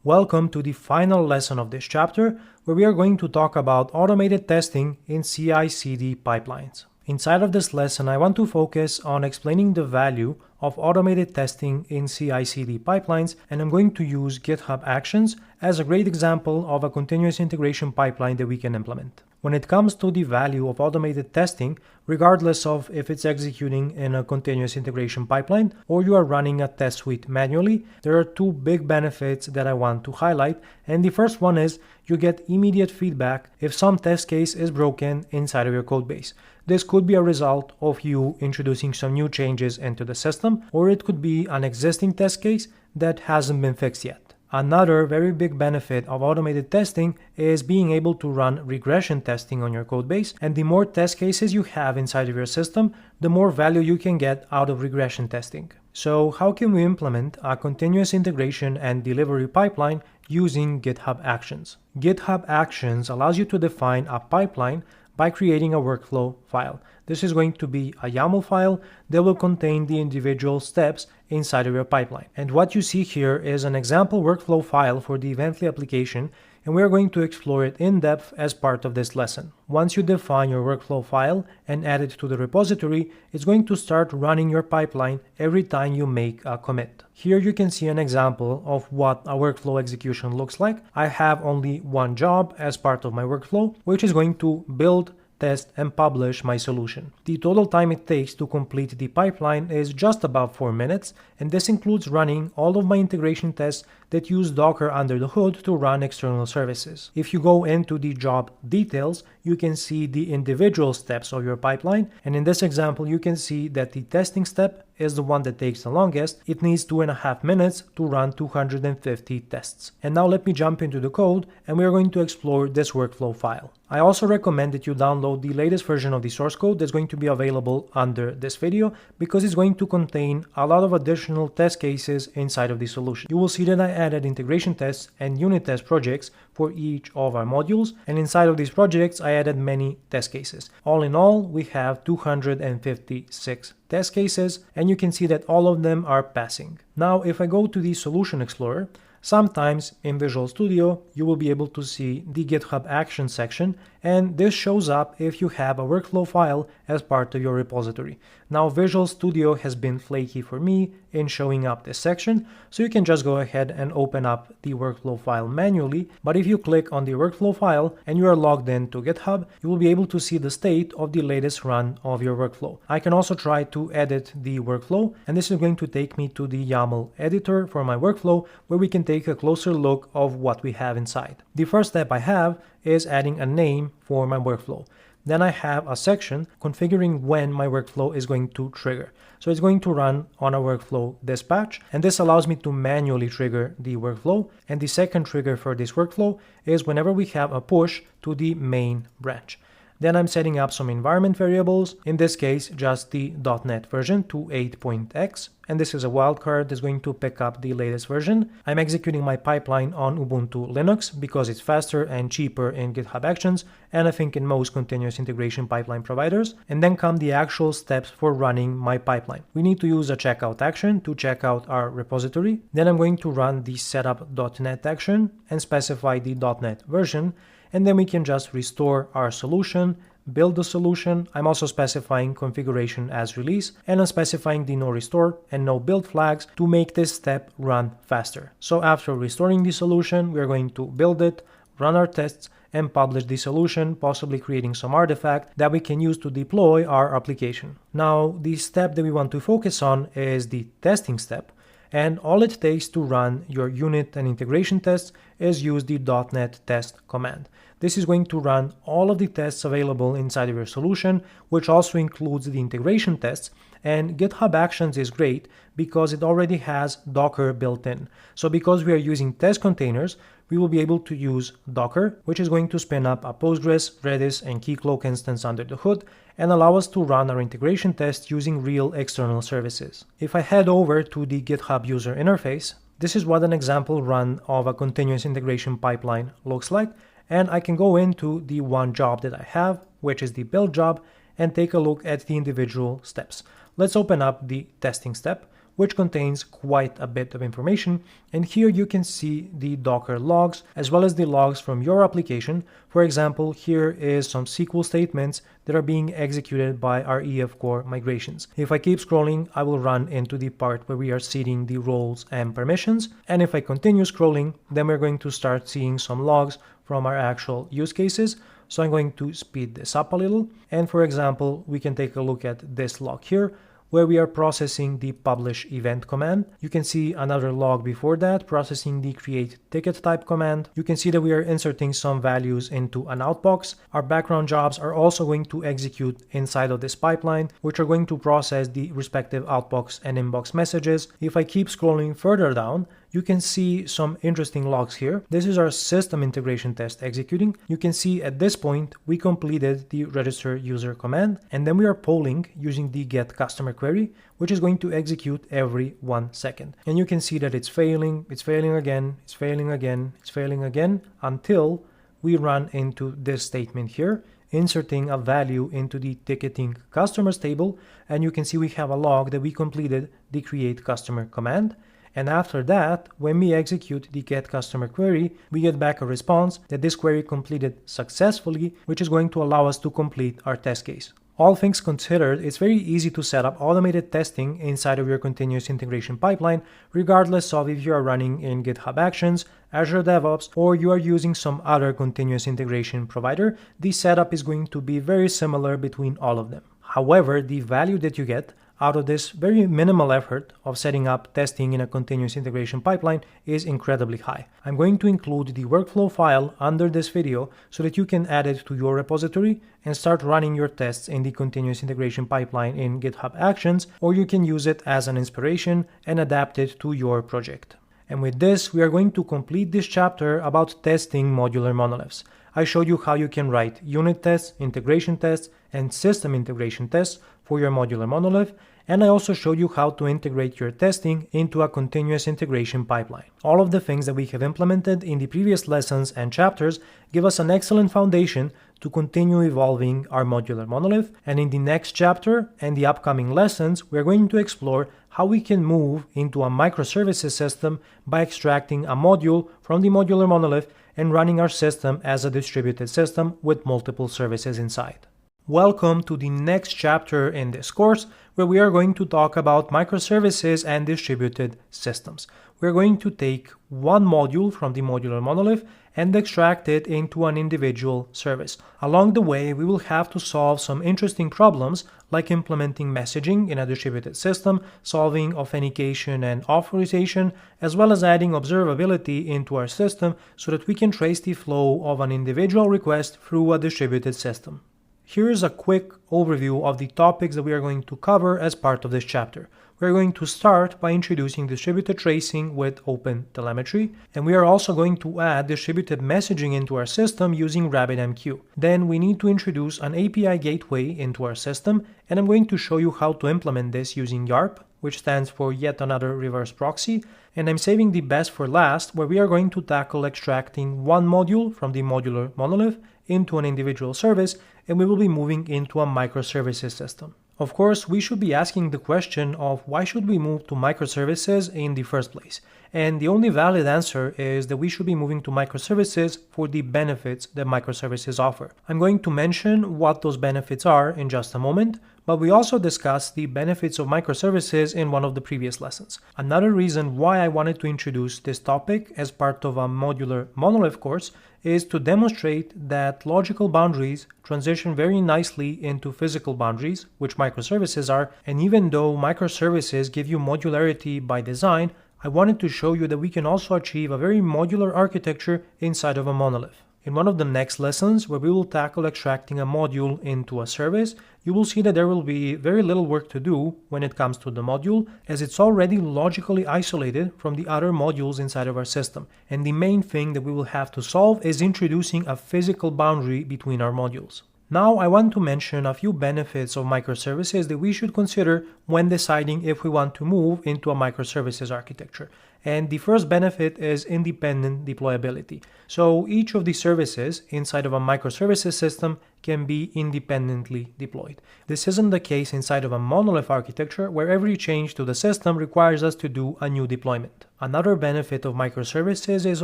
Welcome to the final lesson of this chapter, where we are going to talk about automated testing in CI/CD pipelines. Inside of this lesson, I want to focus on explaining the value of automated testing in CI/CD pipelines, and I'm going to use GitHub Actions as a great example of a continuous integration pipeline that we can implement. When it comes to the value of automated testing, regardless of if it's executing in a continuous integration pipeline or you are running a test suite manually, there are two big benefits that I want to highlight. And the first one is you get immediate feedback if some test case is broken inside of your code base. This could be a result of you introducing some new changes into the system, or it could be an existing test case that hasn't been fixed yet. Another very big benefit of automated testing is being able to run regression testing on your code base, and the more test cases you have inside of your system, the more value you can get out of regression testing. So how can we implement a continuous integration and delivery pipeline using GitHub Actions? GitHub Actions allows you to define a pipeline by creating a workflow file. This is going to be a YAML file that will contain the individual steps inside of your pipeline. And what you see here is an example workflow file for the Evently application, and we're going to explore it in depth as part of this lesson. Once you define your workflow file and add it to the repository, it's going to start running your pipeline every time you make a commit. Here you can see an example of what a workflow execution looks like. I have only one job as part of my workflow, which is going to build, test, and publish my solution. The total time it takes to complete the pipeline is just about 4 minutes, and this includes running all of my integration tests that use Docker under the hood to run external services. If you go into the job details, you can see the individual steps of your pipeline, and in this example you can see that the testing step is the one that takes the longest. It needs 2.5 minutes to run 250 tests. And now let me jump into the code, and we are going to explore this workflow file. I also recommend that you download the latest version of the source code that's going to be available under this video, because it's going to contain a lot of additional test cases inside of the solution. You will see that I added integration tests and unit test projects for each of our modules, and inside of these projects I added many test cases. All in all, we have 256 test cases, and you can see that all of them are passing. Now if I go to the Solution Explorer, sometimes in Visual Studio you will be able to see the GitHub Actions section, and this shows up if you have a workflow file as part of your repository. Now Visual Studio has been flaky for me in showing up this section, so you can just go ahead and open up the workflow file manually, but if you click on the workflow file and you are logged in to GitHub, you will be able to see the state of the latest run of your workflow. I can also try to edit the workflow, and this is going to take me to the YAML editor for my workflow, where we can take a closer look of what we have inside. The first step I have is adding a name for my workflow. Then I have a section configuring when my workflow is going to trigger. So it's going to run on a workflow dispatch, and this allows me to manually trigger the workflow. And the second trigger for this workflow is whenever we have a push to the main branch. Then I'm setting up some environment variables, in this case just the .NET version to 8.x, and this is a wildcard that's going to pick up the latest version. I'm executing my pipeline on Ubuntu Linux because it's faster and cheaper in GitHub Actions, and I think in most continuous integration pipeline providers. And then come the actual steps for running my pipeline. We need to use a checkout action to check out our repository. Then I'm going to run the setup.net action and specify the .NET version, and then we can just restore our solution, build the solution. I'm also specifying configuration as release, and I'm specifying the no restore and no build flags to make this step run faster. So after restoring the solution, we're going to build it, run our tests, and publish the solution, possibly creating some artifact that we can use to deploy our application. Now, the step that we want to focus on is the testing step. And all it takes to run your unit and integration tests is use the .NET test command. This is going to run all of the tests available inside of your solution, which also includes the integration tests. And GitHub Actions is great because it already has Docker built in. So because we are using test containers, we will be able to use Docker, which is going to spin up a Postgres, Redis, and Keycloak instance under the hood and allow us to run our integration tests using real external services. If I head over to the GitHub user interface, this is what an example run of a continuous integration pipeline looks like, and I can go into the one job that I have, which is the build job, and take a look at the individual steps. Let's open up the testing step. which contains quite a bit of information. And here you can see the Docker logs as well as the logs from your application. For example, here is some SQL statements that are being executed by our EF Core migrations. If I keep scrolling, I will run into the part where we are setting the roles and permissions. And if I continue scrolling, then we're going to start seeing some logs from our actual use cases. So I'm going to speed this up a little. And for example, we can take a look at this log here, where we are processing the publish event command. You can see another log before that, processing the create ticket type command. You can see that we are inserting some values into an outbox. Our background jobs are also going to execute inside of this pipeline, which are going to process the respective outbox and inbox messages. If I keep scrolling further down, you can see some interesting logs here. This is our system integration test executing. You can see at this point, we completed the register user command, and then we are polling using the get customer query, which is going to execute every 1 second. And you can see that it's failing again, it's failing again, until we run into this statement here, inserting a value into the ticketing customers table. And you can see we have a log that we completed the create customer command. And after that, when we execute the get customer query, we get back a response that this query completed successfully, which is going to allow us to complete our test case. All things considered, it's very easy to set up automated testing inside of your continuous integration pipeline, regardless of if you are running in GitHub Actions, Azure DevOps, or you are using some other continuous integration provider. The setup is going to be very similar between all of them. However, the value that you get out of this very minimal effort of setting up testing in a continuous integration pipeline is incredibly high. I'm going to include the workflow file under this video so that you can add it to your repository and start running your tests in the continuous integration pipeline in GitHub Actions, or you can use it as an inspiration and adapt it to your project. And with this, we are going to complete this chapter about testing modular monoliths. I showed you how you can write unit tests, integration tests, and system integration tests for your modular monolith, and I also showed you how to integrate your testing into a continuous integration pipeline. All of the things that we have implemented in the previous lessons and chapters give us an excellent foundation to continue evolving our modular monolith, and in the next chapter and the upcoming lessons, we're going to explore how we can move into a microservices system by extracting a module from the modular monolith and running our system as a distributed system with multiple services inside. Welcome to the next chapter in this course, where we are going to talk about microservices and distributed systems. We're going to take one module from the modular monolith and extract it into an individual service. Along the way, we will have to solve some interesting problems like implementing messaging in a distributed system, solving authentication and authorization, as well as adding observability into our system so that we can trace the flow of an individual request through a distributed system. Here is a quick overview of the topics that we are going to cover as part of this chapter. We are going to start by introducing distributed tracing with OpenTelemetry, and we are also going to add distributed messaging into our system using RabbitMQ. Then we need to introduce an API gateway into our system, and I'm going to show you how to implement this using YARP, which stands for yet another reverse proxy, and I'm saving the best for last, where we are going to tackle extracting one module from the modular monolith into an individual service, and we will be moving into a microservices system. Of course, we should be asking the question of why should we move to microservices in the first place? And the only valid answer is that we should be moving to microservices for the benefits that microservices offer. I'm going to mention what those benefits are in just a moment, but we also discussed the benefits of microservices in one of the previous lessons. Another reason why I wanted to introduce this topic as part of a modular monolith course is to demonstrate that logical boundaries transition very nicely into physical boundaries, which microservices are, and even though microservices give you modularity by design, I wanted to show you that we can also achieve a very modular architecture inside of a monolith. In one of the next lessons, where we will tackle extracting a module into a service, you will see that there will be very little work to do when it comes to the module, as it's already logically isolated from the other modules inside of our system. And the main thing that we will have to solve is introducing a physical boundary between our modules. Now I want to mention a few benefits of microservices that we should consider when deciding if we want to move into a microservices architecture. And the first benefit is independent deployability. So each of the services inside of a microservices system can be independently deployed. This isn't the case inside of a monolith architecture where every change to the system requires us to do a new deployment. Another benefit of microservices is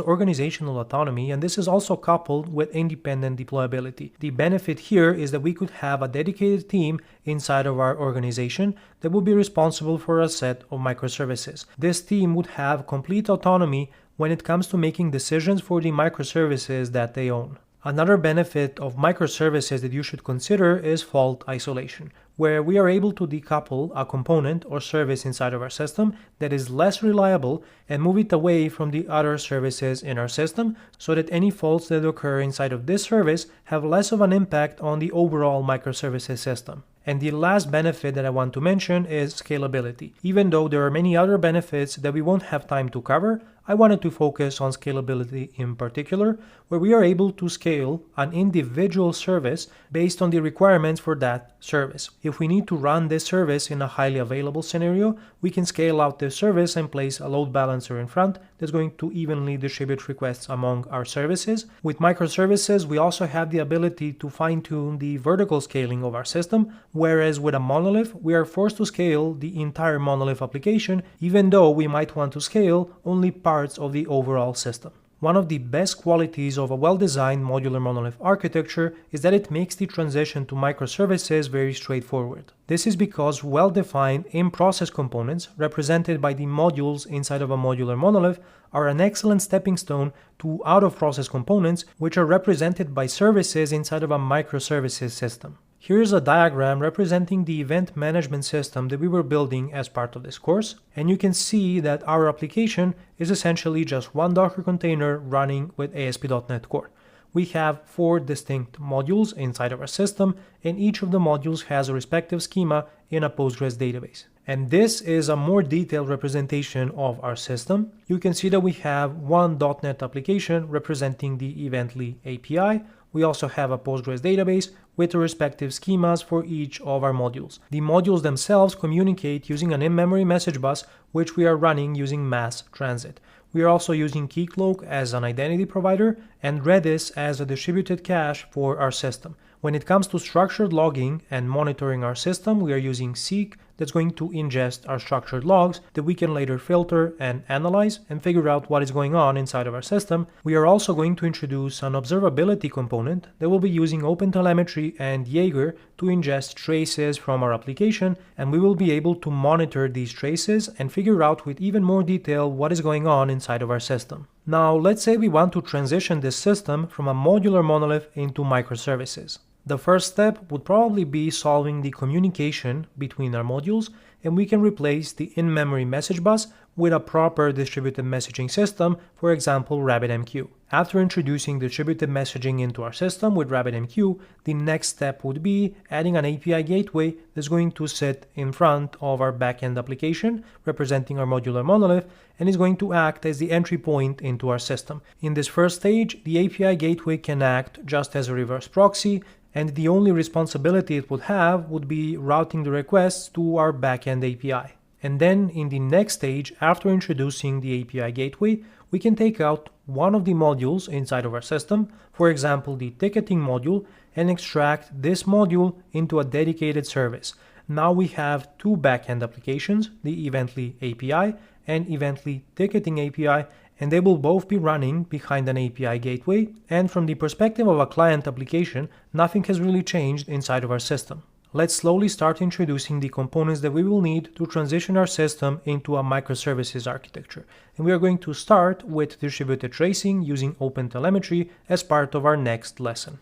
organizational autonomy, and this is also coupled with independent deployability. The benefit here is that we could have a dedicated team inside of our organization that will be responsible for a set of microservices. This team would have complete autonomy when it comes to making decisions for the microservices that they own. Another benefit of microservices that you should consider is fault isolation, where we are able to decouple a component or service inside of our system that is less reliable and move it away from the other services in our system so that any faults that occur inside of this service have less of an impact on the overall microservices system. And the last benefit that I want to mention is scalability. Even though there are many other benefits that we won't have time to cover, I wanted to focus on scalability in particular, where we are able to scale an individual service based on the requirements for that service. If we need to run this service in a highly available scenario, we can scale out this service and place a load balancer in front that's going to evenly distribute requests among our services. With microservices, we also have the ability to fine-tune the vertical scaling of our system, whereas with a monolith, we are forced to scale the entire monolith application, even though we might want to scale only parts of the overall system. One of the best qualities of a well-designed modular monolith architecture is that it makes the transition to microservices very straightforward. This is because well-defined in-process components, represented by the modules inside of a modular monolith, are an excellent stepping stone to out-of-process components, which are represented by services inside of a microservices system. Here's a diagram representing the event management system that we were building as part of this course, and you can see that our application is essentially just one Docker container running with ASP.NET Core. We have 4 distinct modules inside of our system, and each of the modules has a respective schema in a Postgres database. And this is a more detailed representation of our system. You can see that we have one .NET application representing the Evently API. We also have a Postgres database with the respective schemas for each of our modules. The modules themselves communicate using an in-memory message bus, which we are running using mass transit. We are also using Keycloak as an identity provider and Redis as a distributed cache for our system. When it comes to structured logging and monitoring our system, we are using Seek that's going to ingest our structured logs that we can later filter and analyze and figure out what is going on inside of our system. We are also going to introduce an observability component that will be using OpenTelemetry and Jaeger to ingest traces from our application, and we will be able to monitor these traces and figure out with even more detail what is going on inside of our system. Now, let's say we want to transition this system from a modular monolith into microservices. The first step would probably be solving the communication between our modules, and we can replace the in-memory message bus with a proper distributed messaging system, for example RabbitMQ. After introducing distributed messaging into our system with RabbitMQ, the next step would be adding an API gateway that's going to sit in front of our backend application, representing our modular monolith, and is going to act as the entry point into our system. In this first stage, the API gateway can act just as a reverse proxy, and the only responsibility it would have would be routing the requests to our backend API. And then in the next stage, after introducing the API gateway, we can take out one of the modules inside of our system, for example the ticketing module, and extract this module into a dedicated service. Now we have 2 backend applications, the Evently API and Evently Ticketing API, and they will both be running behind an API gateway, and from the perspective of a client application, nothing has really changed inside of our system. Let's slowly start introducing the components that we will need to transition our system into a microservices architecture. And we are going to start with distributed tracing using OpenTelemetry as part of our next lesson.